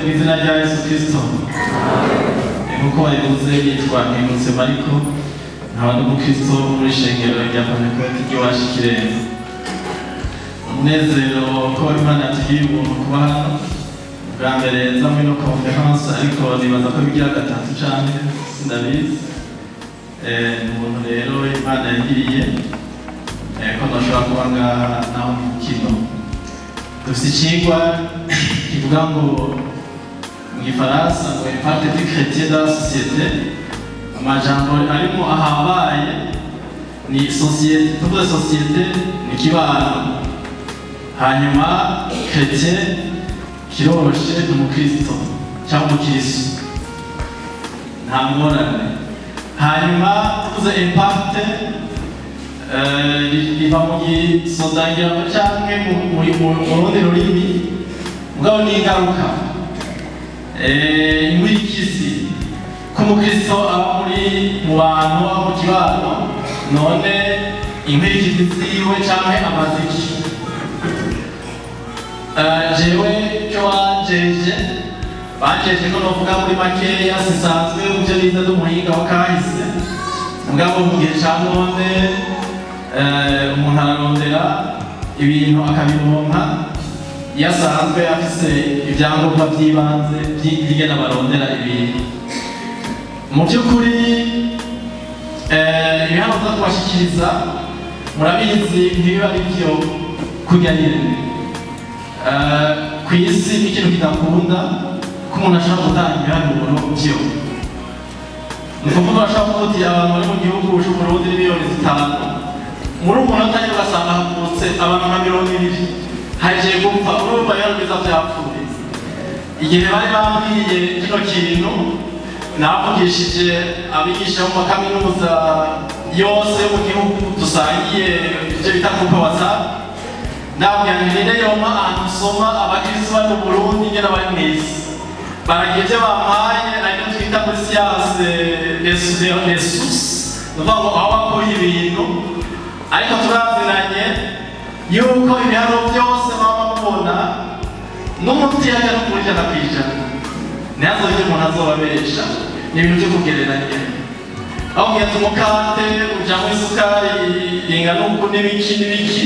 mu izina rya Yesu Kristo. Nkuko babivuze yitwa Ntibutse Mariko, nkaba ndi umukristo muri shengero rya Pentekote ry'iwacu Kirenga. Umunezero ko Imana yatugiriye ubuntu kuba hano bwa mbere nza muri ino conference, ariko nibaza ko bigira gatatu canke sindabizi. Umuntu rero Imana yagiriye ko nashobora kuba ngaha naho mu kino. Dufite icigwa kivuga ngo mu Gifaransa ngo impact du chrétien dans la société. Amajambo arimo ahambaye ni société, tuvuze société ni kibano, hanyuma chrétien kiroroshe ni umukristo cyangwa umukristo, nta ngorane. Hanyuma tuvuze impact riva mu gisodangiramo cyangwa mu rundi rurimi, mugabo ni ingaruka, inkurikizi ko umukristo aba mu bantu, aba mu kibano, none inkurikizi ziwe cyangwa amaziki. Jewe cyo banjeje ko novuga muri makeya, sisanzwe ivyo nize n'umuhinga wa kahise, mugabo mu gihe ca none umuntu ararondera ibintu akabironka iyo asanzwe afise ibyangombwa by'ibanze by'ingene barondera ibintu. Mu by'ukuri ibihano tuza kubashikiriza murabizi ntibiba ari byo kurya nyine. Ku isi ikintu kidakunda ko umuntu ashobora gutanga ibiharuro byo. Ni ukuvuga bashobora kuvuga abantu bari mu gihugu c'Uburundi miliyoni 5, muri umunota rero ugasanga havutse abantu nka 200 haje gupfa, urumva rero biza vyapfuye. Igihe bari bambwiye kino kintu navugishije abigisha mu makaminuza yose mu gihugu dusangiye ivyo bita groupe WhatsApp, nabwira nti yoma ahantu usoma abakristo bari mu Burundi ngene bari mw'isi baragiye ivyo bampaye, ariko twita muri siyanse resus, nuvuga ngo aho bakuye ibintu, ariko turaziranye yuko ibiharuro byose baba mubona n'umuti yaje no kuri 100%, ntihazogire umuntu azobabesha. Ni ibintu byo kugereranya, aho ngiye umukate ujamwo isukari ingana uku n'ibiki,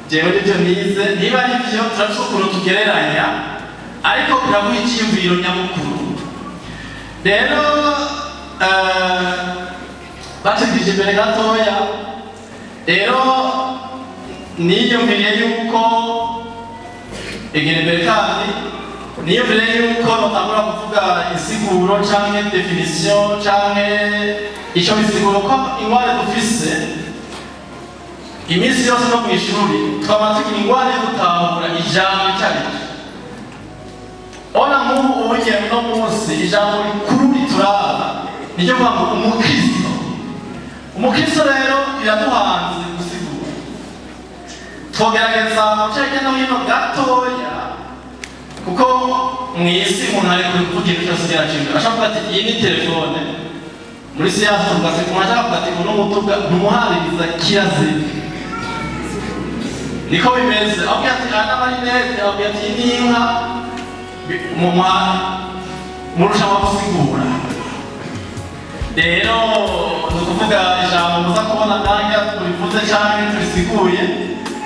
jewe nivyo nize. Niba ari vyo turashobora ukuntu tugereranya, ariko biraguha icyiyumviro nyamukuru. Rero batugije imbere gatoya, rero niyumviriye yuko imbere kandi niyumviriye yuko notangura kuvuga insiguro canke definition canke ico bisiguro ko ingwara dufise iminsi yose no mw'ishuri twaba tugira ingwara yo gutahura ijambo icaryo. Ona nk'ubu ubugiye no munsi ijambo rikuru rituraba niryo kuvuga ngo umukristo. Umukristo rero biraduhanze gusigura, twogerageza guca hirya no hino gatoya, kuko mw'isi umuntu ari kuvuga ibintu cyose biracibwa. Ashobora kuvuga ati iyi ni telefone, muri siyansi tuvuga ati umuntu ashaka kuvuga ati uno mutuga ntumuhaririza kirazira, niko bimeze. Abwira ati aya n'amarinete, abwira ati iyi ni inka, murusha gusigura. Rero ni ukuvuga ijambo muza kubona nange turivuze canke turisiguye,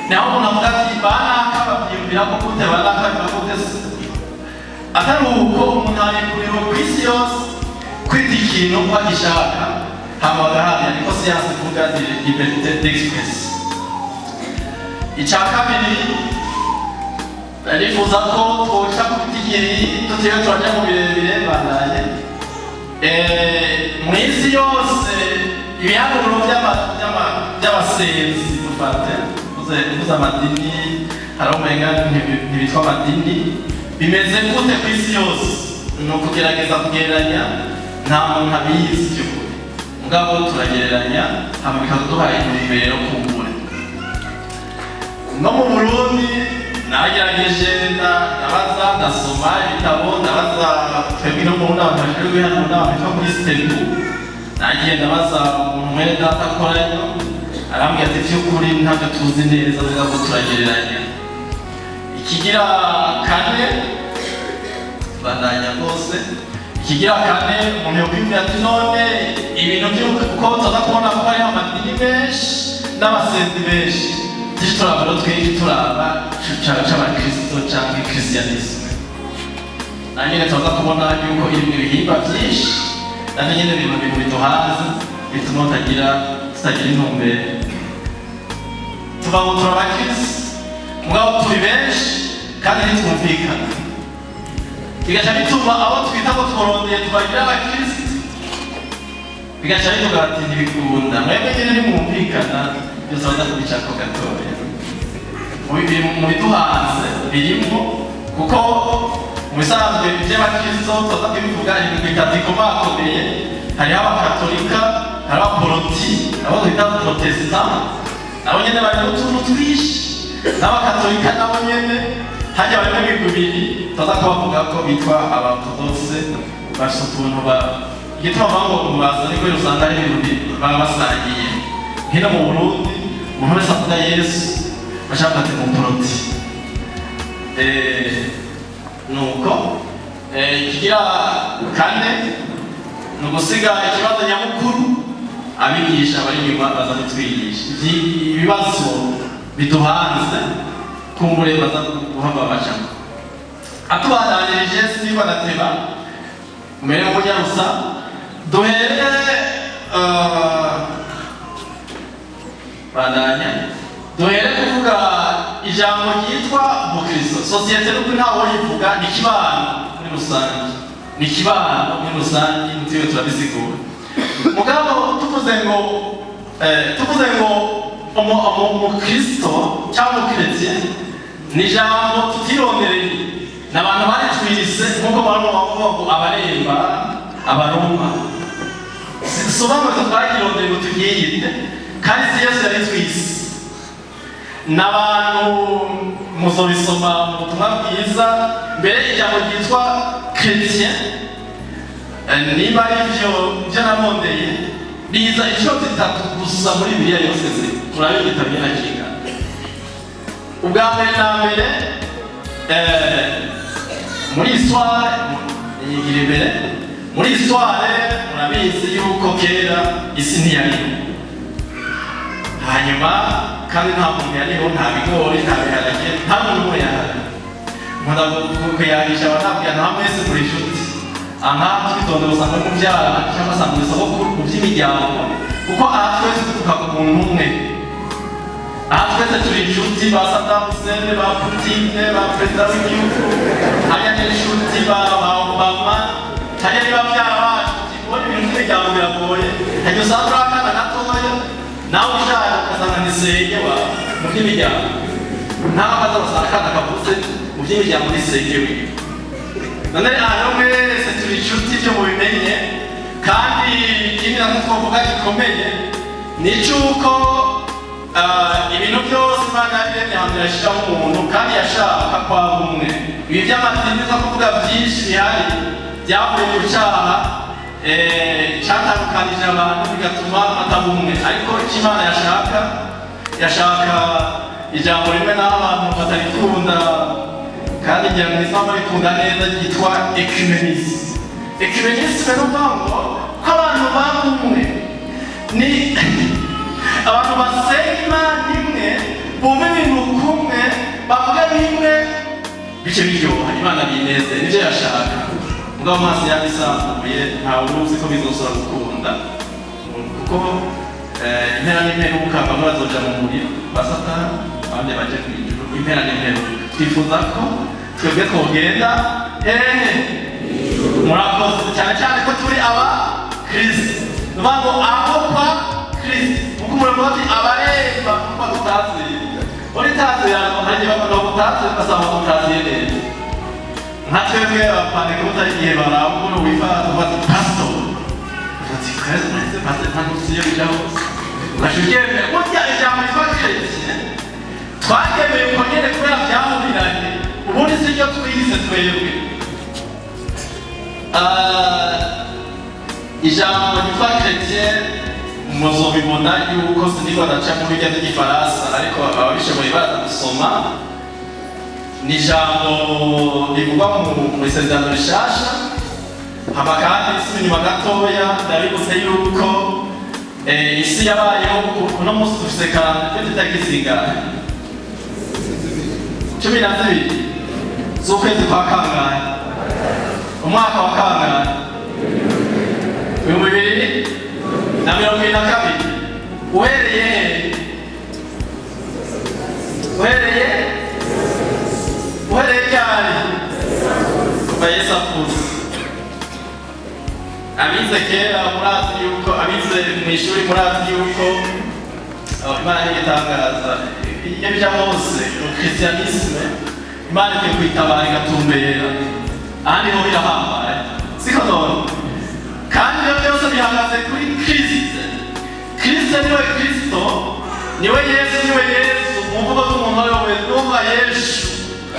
naho umuntu avuga ati banaka bavyiyumvira ko gute, banaka biba gute. Atari uko umuntu arekuriwe ku isi yose kwita ikintu uko agishaka, hama bagahamya, niko siyansi ivuga liberté d'expression. Ica kabiri ndifuza ko twoca ku bitigiri tutiriwe turaja mu birebire bandanye. Mw'isi yose ibiharuro by'abasenzi dufate uvuze amadini, hariho umenga ntibitwa amadini, bimeze gute ku isi yose? Ni ukugerageza kugereranya, nta muntu abizi by'ukuri, mugabo turagereranya hama bikaduha intumbero kumbure. No mu Burundi nagerageje ndabaza, ndasoma ibitabo, ndabaza twebwe no mu nama bashirwe hano n'abantu kuri Stepu, nagiye ndabaza umuntu mwene data akorayo, arambwira ati by'ukuri ntabyo tuzi neza, mugabo turagereranya. Ikigira kane bandanya rwose. Ikigira kane umuntu yokwibwira ati none ibintu by'uko tuza kubona ko hariho amadini menshi n'abasenzi benshi byinshi turabona twinshi turaba c'abakristo canke christianisme. Na nyine tuza kubona yuko irimwo ibihimba byinshi navyo nyene bintu biduhanze bituma tutagira intumbero. Tuba ngo turabakristo mugabo turi benshi kandi ntitwumvikana, bigaca bituma abo twita ko tworondeye tubagira abakristo bigaca bituga ati ntibikunda mwebwe nyene ntimwumvikana. Byose baza kubicako gatoya mu biduhanze birimo, kuko mu bisanzwe ivy'abakristo tuza kubivuga ibintu bitatu bikomakomeye. Hariho abakatolika, hariho abaporoti, abo twita protestant, nabo nyene bari mu tuntu twinshi. N'abakatolika nabo nyene hajya barimo ibigwi bibiri tuza kubavuga ko bitwa abaorthodoxe, bafise utuntu igituma bavuga ngo baza niko usanga ari ibintu baba basangiye. Hino mu Burundi umuntu wese avuga Yesu bashaka ati umuporoti. Nuko ikigira kane ni ugusiga ikibazo nyamukuru abigisha bari inyuma baza kutwigisha ibibazo biduhanze kumbure baza guhava bacamo. Atubandanirije sinigwa nateba mbere y'umujyarusa duhere bandanya duhere kuvuga ijambo ryitwa ubukristo. Sosiyete n'uko ntawe yivuga ni kibano muri rusange, ni kibano muri rusange ntiwe turabisigura. Mugabo tuvuze ngo umukristo cyangwa umukristian ni ijambo tutirondereye, n'abantu bari twise nk'uko barimo bavuga ngo abaremba abaroma. Sobanura twakirondeye ngo tubyiyite kandi si Yesu yari twise. N'abantu muzobisoma mu butumwa bwiza mbere ijambo ryitwa chrétien niba ari byo namondeye biza inshuro zitatu gusa muri Bibiliya yose turabigitabye na kinga. Ubwa mbere na mbere muri histoire yigira imbere muri histoire murabizi yuko kera isi ntiyariho, hanyuma kandi nta muntu yariho, nta bigori, nta biharage, nta muntu umwe yahari. Nkunda kuyagisha abanabwira nta mwese muri inshuti aha twitondera usanga mu byara cyangwa se mu isoko mu by'imiryango, kuko aha twese tuvuga ku muntu umwe. Aha twese turi inshuti ba Saddam Hussein, ba Putin, ba perezida w'igihugu, hariya n'inshuti ba Obama, hariya niba byarabacu kubona ibintu by'imiryango biragoye. Hanyuma usanga uri akana gatoya nawe ushaka ugasanga nisenge wa mu by'imiryango, nawe akaza usanga akana kavuze mu by'imiryango nisenge wiwe. None aha mwese turi inshuti byo mubimenye. Kandi ikindi natwe twavuga gikomeye ni cyuko ibintu byose Imana yaremye ahantu yashyiraho umuntu kandi yashaka kwaba umwe. Ibi by'amadini zo kuvuga byinshi bihari byavuye mu cyaha cyatandukanije abantu bigatuma ataba umwe, ariko icyo Imana yashaka ijambo rimwe n'aho abantu batarikunda kandi ngira ngo izaba rikunda neza ryitwa ecumenisme. Ecumenisme ni ukuvuga ngo ko abantu baba umwe, ni abantu basenga Imana imwe, bumva ibintu kumwe, bavuga bimwe, bice biryoha, Imana bineze, nibyo yashaka. Mugabo amaso yabisanzuye ntawe uzi ko bizosora gukunda, kuko impera n'imperuka bamwe bazoja mu muriro wa Satani abandi baje mu ijuru. Impera n'imperuka twifuza ko twebwe twogenda murakoze cyane cyane ko turi aba Kristo, nuvuga ngo abo kwa Kristo, kuko umurimo ati abaremba kuko tutazi uri tazi yango hari bakora ubutazi basaba ubutazi neza. Nka twebwe abapandika butari igihe barabura wifaza bati pastor ati kwezi mwese pastor ntanusiye bijaho bashugeme burya ijambo ryitwa Chrétien twagemeye kongere kubera byamuriranye ubundi siryo twize twebwe. Ijambo ryitwa Chrétien muzobibona yuko sinigwa ndaca muri rya ry'igifaransa, ariko ababishoboye baza gusoma ni ijambo rivugwa mu isezerano rishasha. Hama kandi isi inyuma gatoya ndabibutse yuko isi yabayeho uno munsi dufise kandi itariki zingana 12 z'ukwezi kwa kangahe, umwaka wa kangahe, 2022. Uhereye ryari? Kuva Yesu apfuye. Abize kera murazi yuko, abize mu ishuri murazi yuko Imana n'igitangaza iyo bija hose mu Christianisme, Imana ikwiye kwitabara igatumbera ahandi ho birahambaye, siko none? Kandi ibyo byose bihagaze kuri Kristo. Kristo niwe Kristo, niwe Yesu, niwe Yesu. Mu mvugo z'umuntu ari we numva Yesu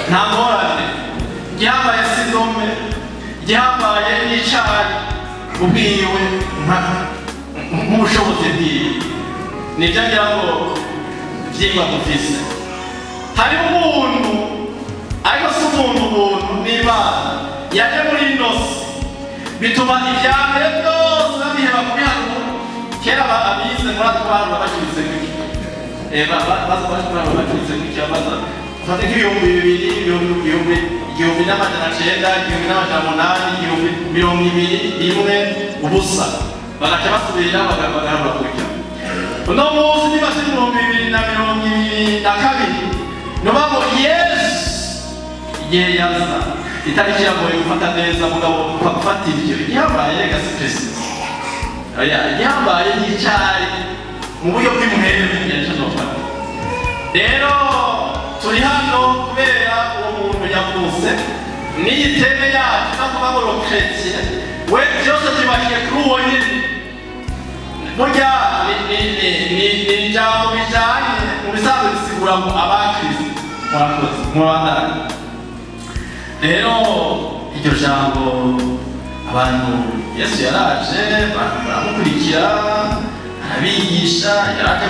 nta ngorane. Igihambaye si indome, igihambaye n'icari ubwiwe nk'ubushobozi bwiwe. Nibyo ngira ngo vyigwa dufise. Hari umuntu, ariko si umuntu n'Imana yaje muri ino si, bituma ivyambere byose babiheba kubihanura. Kera abize muri ati bantu babacuritse nk'iki, baza bacuritse nk'iki, baza ufate nk'ibihumbi 2,000, 1,900, 1,800, ubusa bagaca basubira bagaharura kurya. Uno munsi niba si 2022 nubamo Yesu igihe yaza, itariki yagoye gufata neza, mugabo gufata ibyo igihambaye rega si Kristo. Igihambaye n'icari mu buryo bw'imuhembe yaje nofata. Rero turi hano kubera uwo muntu yavutse n'iyiteme yacu nakuvuga ngo chrétien we byose tubakiye kuri uwo nyine. Burya ni ijambo bijanye mu bisanzwe bisigura ngo abakristo murakoze murabandana. Rero iryo jambo abantu Yesu yaraje baramukurikira arabigisha, yaraje